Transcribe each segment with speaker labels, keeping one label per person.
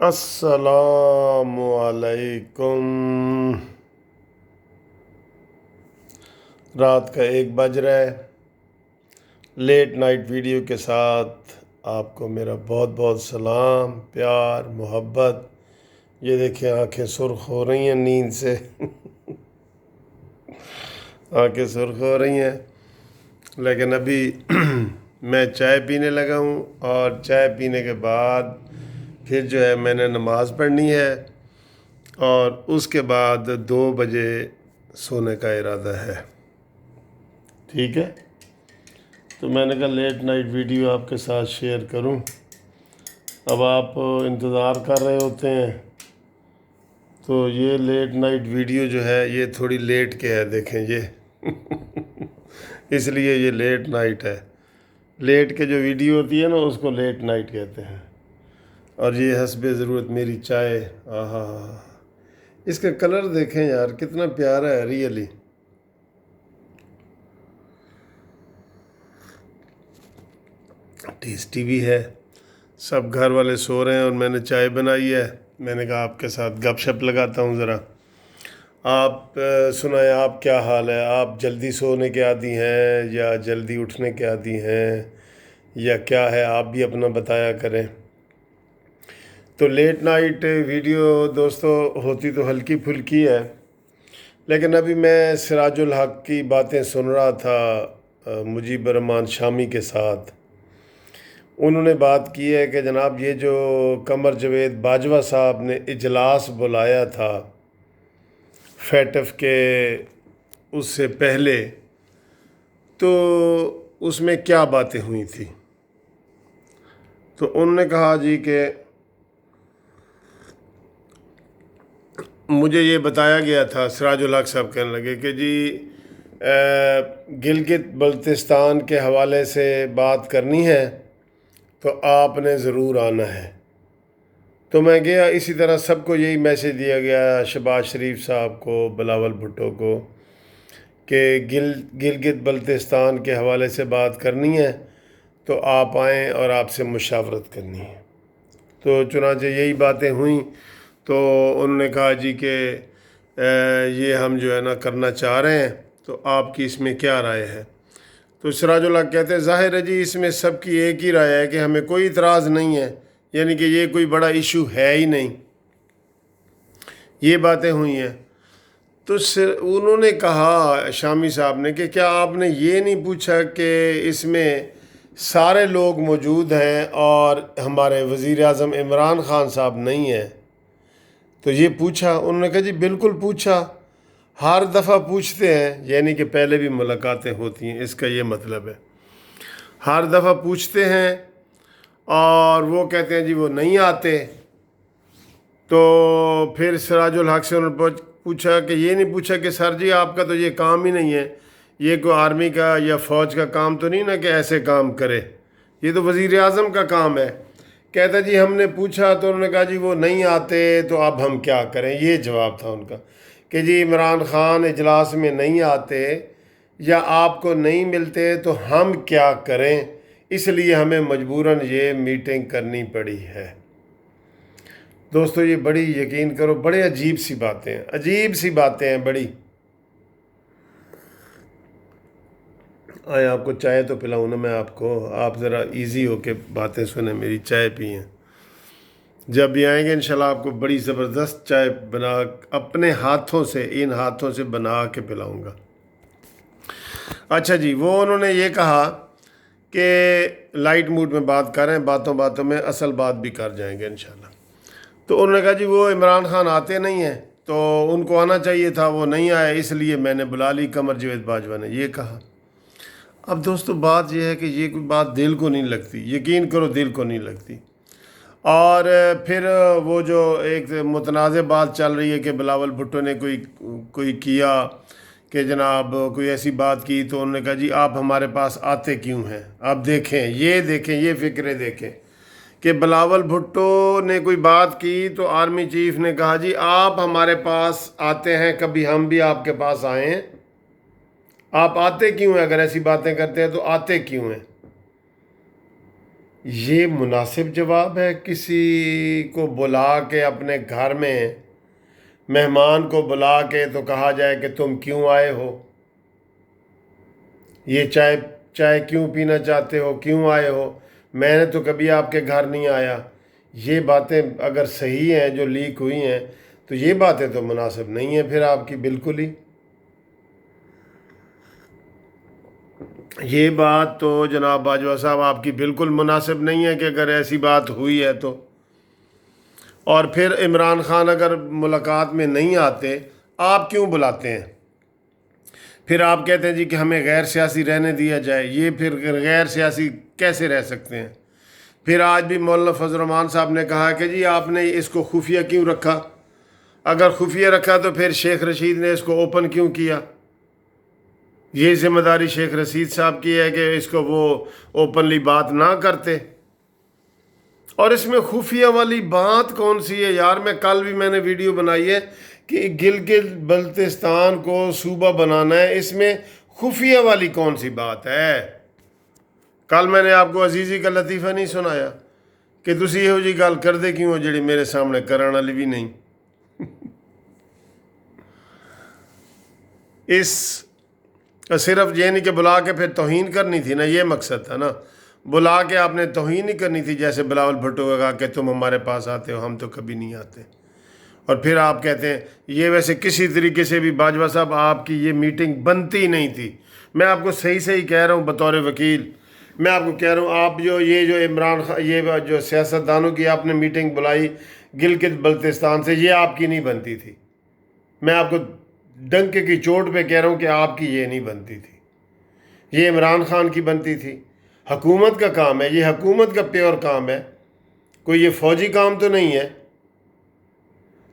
Speaker 1: السلام علیکم۔ رات کا 1 بج رہا ہے۔ لیٹ نائٹ ویڈیو کے ساتھ آپ کو میرا بہت بہت سلام، پیار، محبت۔ یہ دیکھیں آنکھیں سرخ ہو رہی ہیں نیند سے آنکھیں سرخ ہو رہی ہیں، لیکن ابھی میں چائے پینے لگا ہوں، اور چائے پینے کے بعد پھر جو ہے میں نے نماز پڑھنی ہے، اور اس کے بعد 2 بجے سونے کا ارادہ ہے۔ ٹھیک ہے، تو میں نے کہا لیٹ نائٹ ویڈیو آپ کے ساتھ شیئر کروں۔ اب آپ انتظار کر رہے ہوتے ہیں، تو یہ لیٹ نائٹ ویڈیو جو ہے یہ تھوڑی لیٹ کے ہے، دیکھیں یہ اس لیے یہ لیٹ نائٹ ہے۔ لیٹ کے جو ویڈیو ہوتی ہے نا اس کو لیٹ نائٹ کہتے ہیں۔ اور یہ حسب ضرورت میری چائے، آہا، اس کا کلر دیکھیں یار کتنا پیارا ہے، ریئلی ٹیسٹی بھی ہے۔ سب گھر والے سو رہے ہیں اور میں نے چائے بنائی ہے۔ میں نے کہا آپ کے ساتھ گپ شپ لگاتا ہوں ذرا۔ آپ سنائیں، آپ کیا حال ہے؟ آپ جلدی سونے کے عادی ہیں یا جلدی اٹھنے کے عادی ہیں یا کیا ہے؟ آپ بھی اپنا بتایا کریں۔ تو لیٹ نائٹ ویڈیو دوستو ہوتی تو ہلکی پھلکی ہے، لیکن ابھی میں سراج الحق کی باتیں سن رہا تھا مجیب الرحمن شامی کے ساتھ۔ انہوں نے بات کی ہے کہ جناب یہ جو قمر جاوید باجوہ صاحب نے اجلاس بلایا تھا فیٹف کے، اس سے پہلے تو اس میں کیا باتیں ہوئی تھی؟ تو انہوں نے کہا جی کہ مجھے یہ بتایا گیا تھا، سراج الحق صاحب کہنے لگے کہ جی گلگت بلتستان کے حوالے سے بات کرنی ہے تو آپ نے ضرور آنا ہے۔ تو میں گیا، اسی طرح سب کو یہی میسیج دیا گیا، شہباز شریف صاحب کو، بلاول بھٹو کو، کہ گلگت بلتستان کے حوالے سے بات کرنی ہے تو آپ آئیں اور آپ سے مشاورت کرنی ہے۔ تو چنانچہ یہی باتیں ہوئیں، تو انہوں نے کہا جی کہ یہ ہم جو ہے نا کرنا چاہ رہے ہیں، تو آپ کی اس میں کیا رائے ہے؟ تو سراج الحق کہتے ہیں ظاہر ہے جی اس میں سب کی ایک ہی رائے ہے کہ ہمیں کوئی اعتراض نہیں ہے، یعنی کہ یہ کوئی بڑا ایشو ہے ہی نہیں۔ یہ باتیں ہوئی ہیں۔ تو انہوں نے کہا شامی صاحب نے کہ کیا آپ نے یہ نہیں پوچھا کہ اس میں سارے لوگ موجود ہیں اور ہمارے وزیر اعظم عمران خان صاحب نہیں ہیں؟ تو یہ پوچھا۔ انہوں نے کہا جی بالکل پوچھا، ہر دفعہ پوچھتے ہیں، یعنی کہ پہلے بھی ملاقاتیں ہوتی ہیں، اس کا یہ مطلب ہے ہر دفعہ پوچھتے ہیں اور وہ کہتے ہیں جی وہ نہیں آتے۔ تو پھر سراج الحق سے انہوں نے پوچھا کہ یہ نہیں پوچھا کہ سر جی آپ کا تو یہ کام ہی نہیں ہے، یہ کوئی آرمی کا یا فوج کا کام تو نہیں نا کہ ایسے کام کرے، یہ تو وزیر اعظم کا کام ہے۔ کہتا جی ہم نے پوچھا تو انہوں نے کہا جی وہ نہیں آتے تو اب ہم کیا کریں؟ یہ جواب تھا ان کا کہ جی عمران خان اجلاس میں نہیں آتے یا آپ کو نہیں ملتے تو ہم کیا کریں، اس لیے ہمیں مجبوراً یہ میٹنگ کرنی پڑی ہے۔ دوستو یہ بڑی، یقین کرو، بڑے عجیب سی باتیں ہیں، عجیب سی باتیں ہیں بڑی۔ آئے آپ کو چائے تو پلاؤں نا میں آپ کو، آپ ذرا ایزی ہو کے باتیں سنیں، میری چائے پئیں۔ جب بھی آئیں گے انشاءاللہ آپ کو بڑی زبردست چائے بنا، اپنے ہاتھوں سے، ان ہاتھوں سے بنا کے پلاؤں گا۔ اچھا جی، وہ انہوں نے یہ کہا کہ لائٹ موڈ میں بات کر رہے ہیں، باتوں باتوں میں اصل بات بھی کر جائیں گے انشاءاللہ۔ تو انہوں نے کہا جی وہ عمران خان آتے نہیں ہیں تو ان کو آنا چاہیے تھا، وہ نہیں آئے، اس لیے میں نے بلا لی قمر جاوید باجوہ نے، یہ کہا۔ اب دوستو بات یہ ہے کہ یہ کوئی بات دل کو نہیں لگتی، یقین کرو دل کو نہیں لگتی۔ اور پھر وہ جو ایک متنازع بات چل رہی ہے کہ بلاول بھٹو نے کوئی کیا کہ جناب کوئی ایسی بات کی، تو انہوں نے کہا جی آپ ہمارے پاس آتے کیوں ہیں؟ آپ دیکھیں، یہ فکریں دیکھیں کہ بلاول بھٹو نے کوئی بات کی تو آرمی چیف نے کہا جی آپ ہمارے پاس آتے ہیں، کبھی ہم بھی آپ کے پاس آئیں، آپ آتے کیوں ہیں؟ اگر ایسی باتیں کرتے ہیں تو آتے کیوں ہیں؟ یہ مناسب جواب ہے کسی کو بلا کے اپنے گھر میں مہمان کو بلا کے تو کہا جائے کہ تم کیوں آئے ہو، یہ چائے کیوں پینا چاہتے ہو، کیوں آئے ہو، میں نے تو کبھی آپ کے گھر نہیں آیا. یہ باتیں اگر صحیح ہیں جو لیک ہوئی ہیں تو یہ باتیں تو مناسب نہیں ہیں پھر آپ کی بالکل ہی. یہ بات تو جناب باجوہ صاحب آپ کی بالکل مناسب نہیں ہے کہ اگر ایسی بات ہوئی ہے تو. اور پھر عمران خان اگر ملاقات میں نہیں آتے آپ کیوں بلاتے ہیں؟ پھر آپ کہتے ہیں جی کہ ہمیں غیر سیاسی رہنے دیا جائے. یہ پھر غیر سیاسی کیسے رہ سکتے ہیں؟ پھر آج بھی مولانا فضل الرحمان صاحب نے کہا کہ جی آپ نے اس کو خفیہ کیوں رکھا؟ اگر خفیہ رکھا تو پھر شیخ رشید نے اس کو اوپن کیوں کیا؟ یہ ذمہ داری شیخ رشید صاحب کی ہے کہ اس کو وہ اوپنلی بات نہ کرتے. اور اس میں خفیہ والی بات کون سی ہے یار؟ کل بھی میں نے ویڈیو بنائی ہے کہ گلگت بلتستان کو صوبہ بنانا ہے، اس میں خفیہ والی کون سی بات ہے؟ کل میں نے آپ کو عزیزی کا لطیفہ نہیں سنایا کہ تسی یہو جی گل کردے کیوں ہو جڑی میرے سامنے کرن والی بھی نہیں. اس صرف یہ نہیں کہ بلا کے پھر توہین کرنی تھی نا، یہ مقصد تھا نا. بلا کے آپ نے توہین نہیں کرنی تھی، جیسے بلاول بھٹو کا کہا کہ تم ہمارے پاس آتے ہو، ہم تو کبھی نہیں آتے. اور پھر آپ کہتے ہیں یہ ویسے کسی طریقے سے بھی باجوہ صاحب آپ کی یہ میٹنگ بنتی نہیں تھی. میں آپ کو صحیح کہہ رہا ہوں بطور وکیل. میں آپ کو کہہ رہا ہوں آپ جو عمران خان، یہ جو سیاستدانوں کی آپ نے میٹنگ بلائی گلگت بلتستان سے، یہ آپ کی نہیں بنتی تھی. میں آپ کو ڈنکے کی چوٹ پہ کہہ رہا ہوں کہ آپ کی یہ نہیں بنتی تھی، یہ عمران خان کی بنتی تھی. حکومت کا کام ہے، یہ حکومت کا پیور کام ہے، کوئی یہ فوجی کام تو نہیں ہے.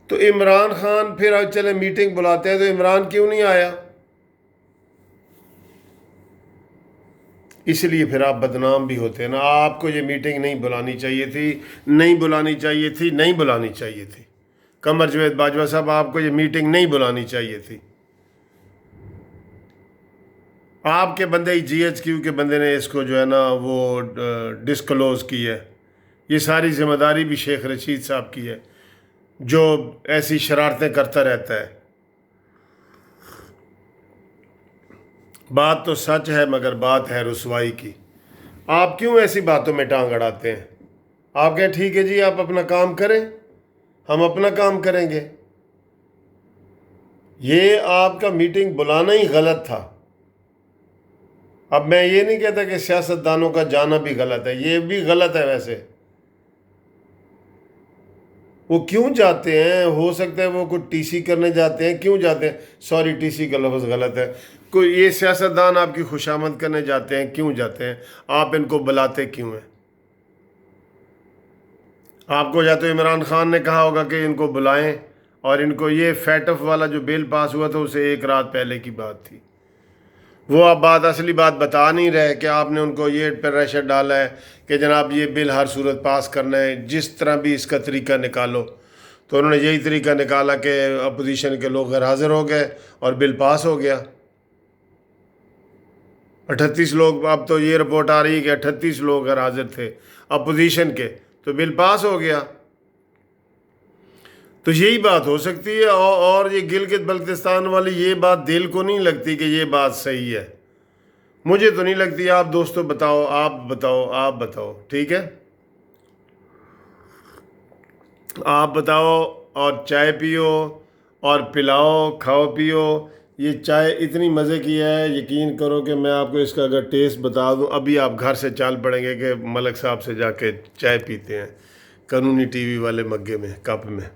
Speaker 1: تو عمران خان پھر چلے میٹنگ بلاتے ہیں تو عمران کیوں نہیں آیا؟ اس لیے پھر آپ بدنام بھی ہوتے ہیں نا. آپ کو یہ میٹنگ نہیں بلانی چاہیے تھی، نہیں بلانی چاہیے تھی، نہیں بلانی چاہیے تھی. قمر جاوید باجوہ صاحب آپ کو یہ میٹنگ نہیں بلانی چاہیے تھی. آپ کے بندے ہی جی ایچ کیو کے بندے نے اس کو جو ہے نا وہ ڈسکلوز کی ہے. یہ ساری ذمہ داری بھی شیخ رشید صاحب کی ہے جو ایسی شرارتیں کرتا رہتا ہے. بات تو سچ ہے مگر بات ہے رسوائی کی. آپ کیوں ایسی باتوں میں ٹانگ اڑاتے ہیں؟ آپ کہیں ٹھیک ہے جی آپ اپنا کام کریں، ہم اپنا کام کریں گے. یہ آپ کا میٹنگ بلانا ہی غلط تھا. اب میں یہ نہیں کہتا کہ سیاستدانوں کا جانا بھی غلط ہے، یہ بھی غلط ہے. ویسے وہ کیوں جاتے ہیں؟ ہو سکتا ہے وہ کوئی ٹی سی کرنے جاتے ہیں. کیوں جاتے ہیں؟ سوری ٹی سی کا لفظ غلط ہے. کوئی یہ سیاستدان آپ کی خوشامد کرنے جاتے ہیں، کیوں جاتے ہیں؟ آپ ان کو بلاتے کیوں ہیں؟ آپ کو یا تو عمران خان نے کہا ہوگا کہ ان کو بلائیں، اور ان کو یہ فیٹف والا جو بل پاس ہوا تھا اسے ایک رات پہلے کی بات تھی. وہ آپ اصلی بات بتا نہیں رہے کہ آپ نے ان کو یہ پریشر ڈالا ہے کہ جناب یہ بل ہر صورت پاس کرنا ہے، جس طرح بھی اس کا طریقہ نکالو. تو انہوں نے یہی طریقہ نکالا کہ اپوزیشن کے لوگ غیر حاضر ہو گئے اور بل پاس ہو گیا. 38 لوگ، اب تو یہ رپورٹ آ رہی ہے کہ 38 لوگ غیر حاضر تھے اپوزیشن کے، تو بل پاس ہو گیا. تو یہی بات ہو سکتی ہے. اور یہ گلگت بلتستان والی یہ بات دل کو نہیں لگتی کہ یہ بات صحیح ہے. مجھے تو نہیں لگتی. آپ دوستو بتاؤ، آپ بتاؤ ٹھیک ہے، آپ بتاؤ. اور چائے پیو اور پلاؤ، کھاؤ پیو. یہ چائے اتنی مزے کی ہے، یقین کرو کہ میں آپ کو اس کا اگر ٹیسٹ بتا دوں ابھی آپ گھر سے چال پڑیں گے کہ ملک صاحب سے جا کے چائے پیتے ہیں قانونی ٹی وی والے مگے میں، کپ میں.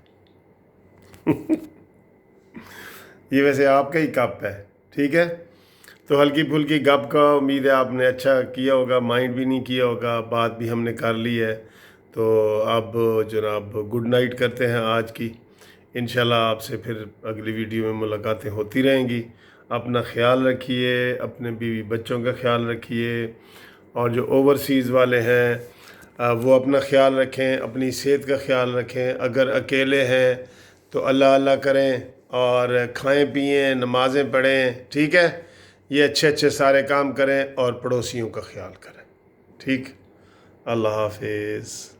Speaker 1: یہ ویسے آپ کا ہی کپ ہے، ٹھیک ہے. تو ہلکی پھلکی گپ کا امید ہے آپ نے اچھا کیا ہوگا، مائنڈ بھی نہیں کیا ہوگا. بات بھی ہم نے کر لی ہے. تو اب جناب گڈ نائٹ کرتے ہیں آج کی. انشاءاللہ آپ سے پھر اگلی ویڈیو میں ملاقاتیں ہوتی رہیں گی. اپنا خیال رکھیے، اپنے بیوی بچوں کا خیال رکھیے، اور جو اوورسیز والے ہیں وہ اپنا خیال رکھیں، اپنی صحت کا خیال رکھیں. اگر اکیلے ہیں تو اللہ اللہ کریں اور کھائیں پئیں، نمازیں پڑھیں، ٹھیک ہے. یہ اچھے سارے کام کریں اور پڑوسیوں کا خیال کریں، ٹھیک. اللہ حافظ.